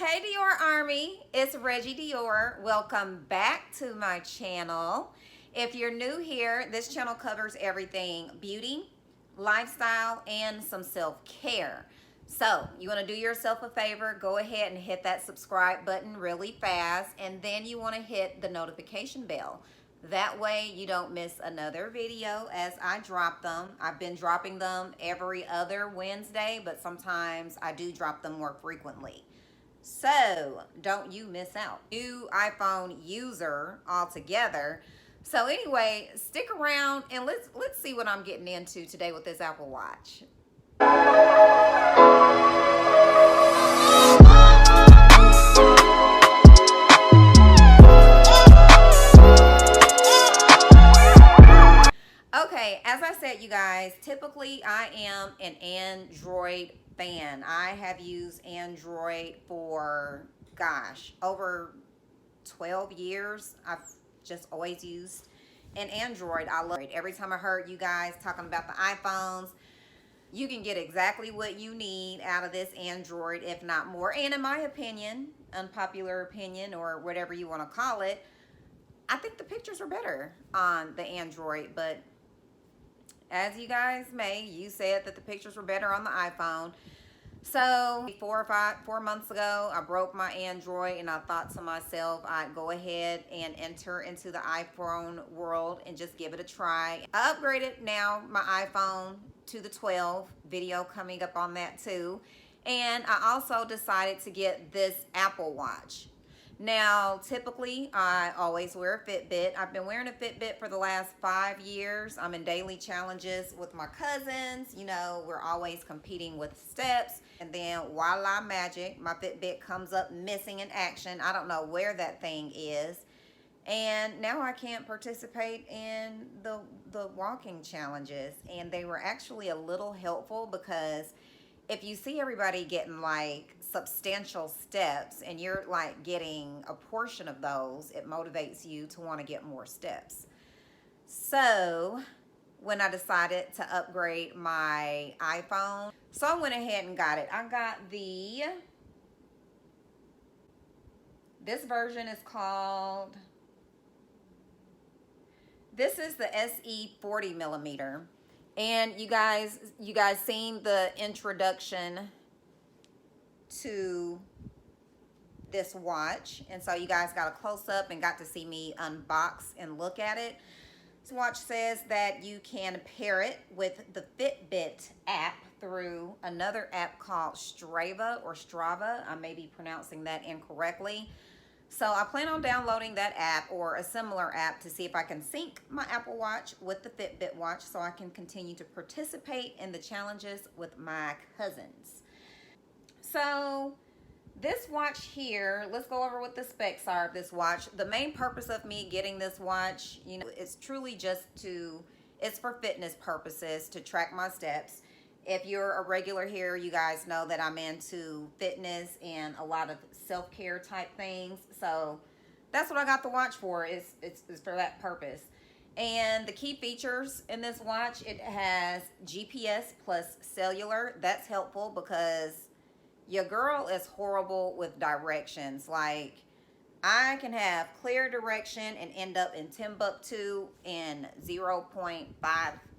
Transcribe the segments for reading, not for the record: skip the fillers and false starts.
Hey Dior Army, it's Reggie Dior. Welcome back to my channel. If you're new here, this channel covers everything beauty, lifestyle, and some self-care. So you want to do yourself a favor, go ahead and hit that subscribe button really fast, and then you want to hit the notification bell. That way you don't miss another video as I drop them. I've been dropping them every other Wednesday, but sometimes I do drop them more frequently. So don't you miss out. New iPhone user altogether. So anyway, stick around and let's see what I'm getting into today with this Apple Watch. Okay, as I said, you guys, typically I am an Android fan. I have used Android for, gosh, over 12 years. I've just always used an Android. I love it. Every time I heard you guys talking about the iPhones, you can get exactly what you need out of this Android, if not more. And in my opinion, unpopular opinion, or whatever you want to call it, I think the pictures are better on the Android, but as you guys may, you said that the pictures were better on the iPhone. So 4 months ago, I broke my Android and I thought to myself, I'd go ahead and enter into the iPhone world and just give it a try. I upgraded now my iPhone to the 12, video coming up on that too. And I also decided to get this Apple Watch. Now, typically, I always wear a Fitbit. I've been wearing a Fitbit for the last 5 years. I'm in daily challenges with my cousins. You know, we're always competing with steps. And then, voila magic, my Fitbit comes up missing in action. I don't know where that thing is. And now I can't participate in the walking challenges. And they were actually a little helpful because if you see everybody getting like substantial steps and you're like getting a portion of those, it motivates you to want to get more steps. So when I decided to upgrade my iPhone, so I went ahead and got it. I got this version is called, this is the SE 40 millimeter. And you guys seen the introduction to this watch, and so you guys got a close-up and got to see me unbox and look at it. This watch says that you can pair it with the Fitbit app through another app called Strava or Strava. I may be pronouncing that incorrectly. So I plan on downloading that app or a similar app to see if I can sync my Apple Watch with the Fitbit watch so I can continue to participate in the challenges with my cousins. So this watch here, let's go over what the specs are of this watch. The main purpose of me getting this watch, you know, it's truly just it's for fitness purposes, to track my steps. If you're a regular here, you guys know that I'm into fitness and a lot of self-care type things. So that's what I got the watch for. It's for that purpose. And the key features in this watch, it has GPS plus cellular. That's helpful because your girl is horrible with directions. Like, I can have clear direction and end up in Timbuktu in 0.5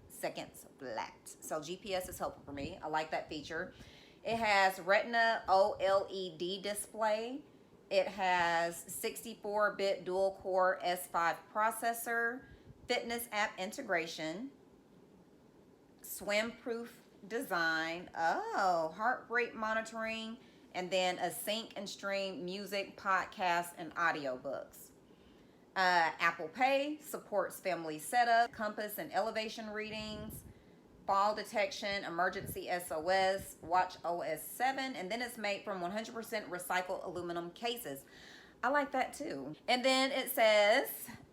seconds flat. So GPS is helpful for me. I like that feature. It has Retina OLED display. It has 64-bit dual-core S5 processor, fitness app integration, swim-proof design, heart rate monitoring, and then a sync and stream music, podcasts, and audiobooks. Apple Pay supports family setup, compass and elevation readings, fall detection, emergency SOS, watch OS 7, and then it's made from 100% recycled aluminum cases. I like that too. And then it says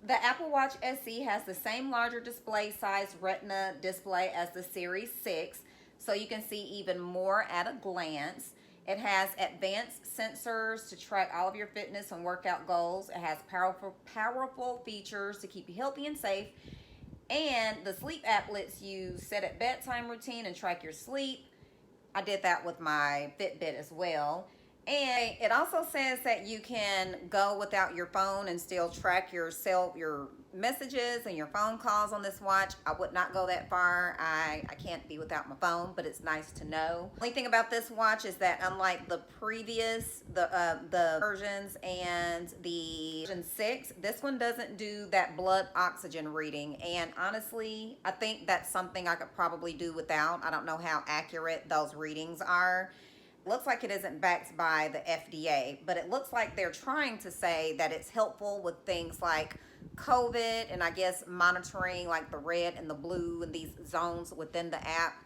the Apple Watch SE has the same larger display size Retina display as the Series 6, so you can see even more at a glance. It has advanced sensors to track all of your fitness and workout goals. It has powerful features to keep you healthy and safe. And the sleep app lets you set a bedtime routine and track your sleep. I did that with my Fitbit as well. And it also says that you can go without your phone and still track your messages and your phone calls on this watch. I would not go that far. I can't be without my phone, but it's nice to know. The only thing about this watch is that unlike the previous, the versions and the version 6, this one doesn't do that blood oxygen reading. And honestly, I think that's something I could probably do without. I don't know how accurate those readings are. Looks like it isn't backed by the FDA, but it looks like they're trying to say that it's helpful with things like COVID and I guess monitoring like the red and the blue and these zones within the app.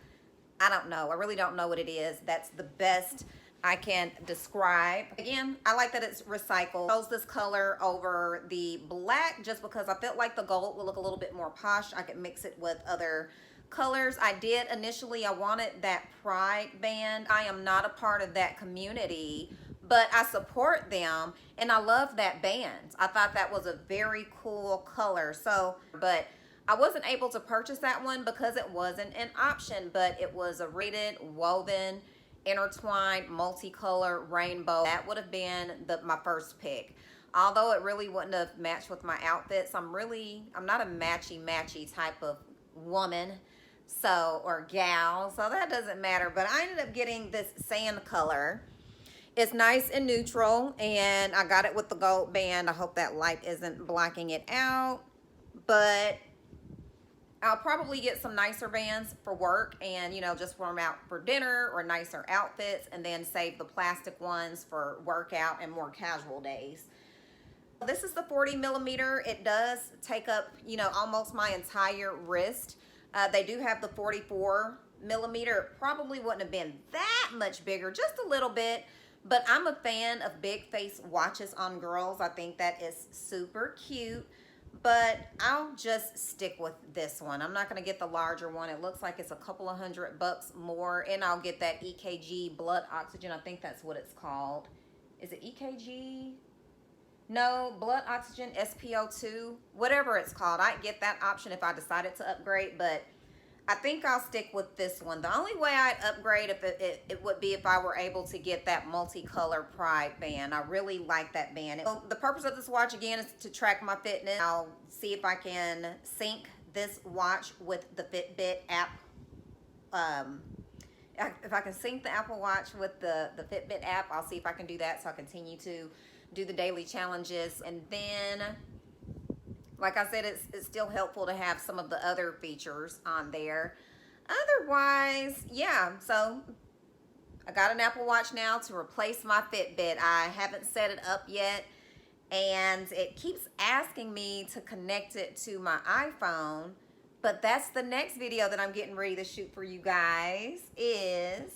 I don't know. I really don't know what it is. That's the best I can describe. Again, I like that it's recycled. Chose this color over the black just because I felt like the gold would look a little bit more posh. I could mix it with other colors. I did initially, I wanted that Pride band. I am not a part of that community, but I support them and I love that band. I thought that was a very cool color. So, but I wasn't able to purchase that one because it wasn't an option, but it was a rated, woven, intertwined, multicolor rainbow. That would have been my first pick. Although it really wouldn't have matched with my outfits. I'm not a matchy type of woman. So, or gal, so that doesn't matter. But I ended up getting this sand color. It's nice and neutral, and I got it with the gold band. I hope that light isn't blocking it out. But I'll probably get some nicer bands for work and, you know, just wear them out for dinner or nicer outfits, and then save the plastic ones for workout and more casual days. This is the 40 millimeter. It does take up, you know, almost my entire wrist. They do have the 44 millimeter. It probably wouldn't have been that much bigger, just a little bit. But I'm a fan of big face watches on girls. I think that is super cute. But I'll just stick with this one. I'm not going to get the larger one. It looks like it's a couple of $100 more. And I'll get that EKG blood oxygen. I think that's what it's called. Is it EKG? No, blood oxygen, SpO2, whatever it's called. I'd get that option if I decided to upgrade, but I think I'll stick with this one. The only way I'd upgrade if it would be if I were able to get that multicolor Pride band. I really like that band. So the purpose of this watch, again, is to track my fitness. I'll see if I can sync this watch with the Fitbit app. If I can sync the Apple Watch with the Fitbit app, I'll see if I can do that, so I'll continue to do the daily challenges. And then, like I said, it's still helpful to have some of the other features on there. Otherwise, yeah, so I got an Apple Watch now to replace my Fitbit. I haven't set it up yet, and it keeps asking me to connect it to my iPhone, but that's the next video that I'm getting ready to shoot for you guys, is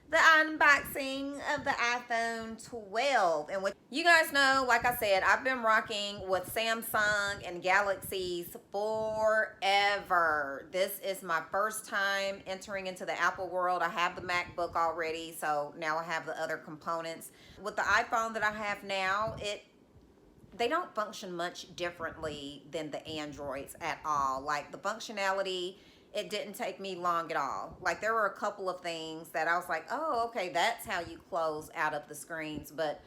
the unboxing of the iPhone 12. And what you guys know, like I said, I've been rocking with Samsung and Galaxies forever. This is my first time entering into the Apple world. I have the MacBook already, so now I have the other components. With the iPhone that I have now, they don't function much differently than the Androids at all. Like the functionality, it didn't take me long at all. Like there were a couple of things that I was like, oh, okay, that's how you close out of the screens. But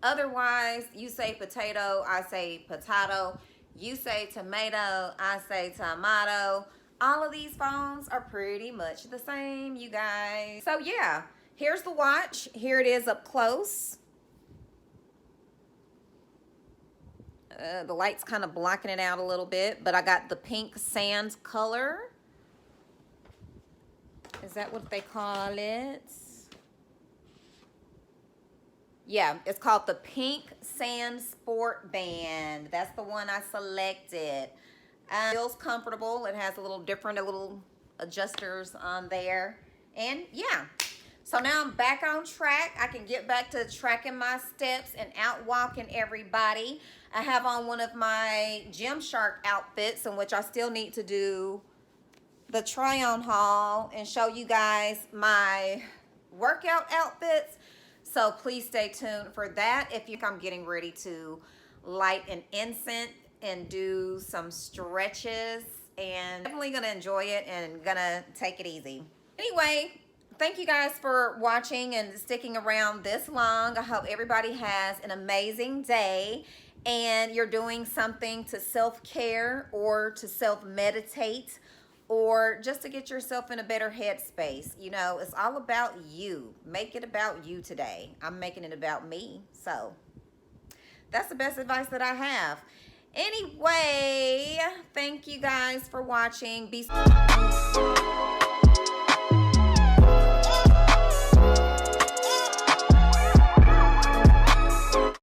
otherwise, you say potato, I say potato. You say tomato, I say tomato. All of these phones are pretty much the same, you guys. So yeah, here's the watch. Here it is up close. The light's kind of blocking it out a little bit, but I got the pink sand color. Is that what they call it? Yeah, it's called the Pink Sand Sport Band. That's the one I selected. Feels comfortable. It has a little adjusters on there. And yeah, so now I'm back on track. I can get back to tracking my steps and out walking everybody. I have on one of my Gymshark outfits, in which I still need to do the try-on haul and show you guys my workout outfits. So please stay tuned for that. I'm getting ready to light an incense and do some stretches, and definitely gonna enjoy it and gonna take it easy. Anyway, thank you guys for watching and sticking around this long. I hope everybody has an amazing day and you're doing something to self-care or to self-meditate or just to get yourself in a better headspace. You know, it's all about you. Make it about you today. I'm making it about me. So that's the best advice that I have. Anyway, thank you guys for watching. Be